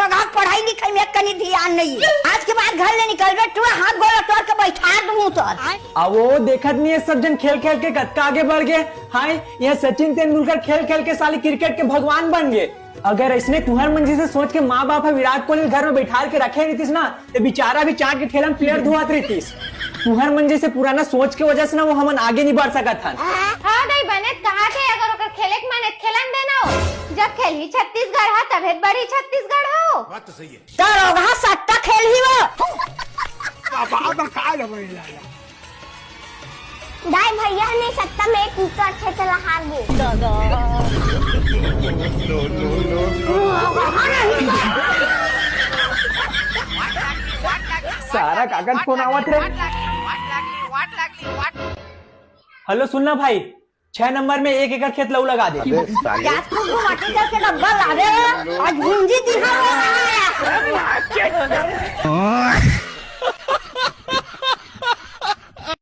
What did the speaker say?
दरोगा पढ़ाई लिखाई में कहीं ध्यान नहीं है। आज के बाद घर ले निकलबे तू हाथ गोला तोड़ के बैठा दूं तो अब वो देखत नहीं है, सब जन खेल खेल के कत्का आगे बढ़ गए। हाय यह सचिन तेंदुलकर खेल खेल के साले क्रिकेट के भगवान बन गए। अगर इसने तुहर मंजी से सोच के माँ बाप विराट कोहली घर में बैठा के रखे रहतीस ना तो बेचारा भी चाट के ठेला में प्लेयर धुआत रहतीस। तुहर मंजी से पुराना सोच के वजह से ना वो हमन आगे नहीं बढ़ सकत हन। हाँ नहीं बने कहा थे अगर ओकर खेले के माने खेलन देना हो, जब खेली छत्तीसगढ़ है तब बड़ी छत्तीसगढ़ हो। बात तो सही है। दरोगा सट्टा खेल ही वो दाई भैया ने सत्ता में एक विकेट से चला हार गए। सारा कागज फोन आवत रहे। हेलो सुनना भाई, 6 नंबर में 1 एकड़ खेत लऊ लगा दे। क्या तू माटी करके डब्बा ला दे और झुंझी दिखा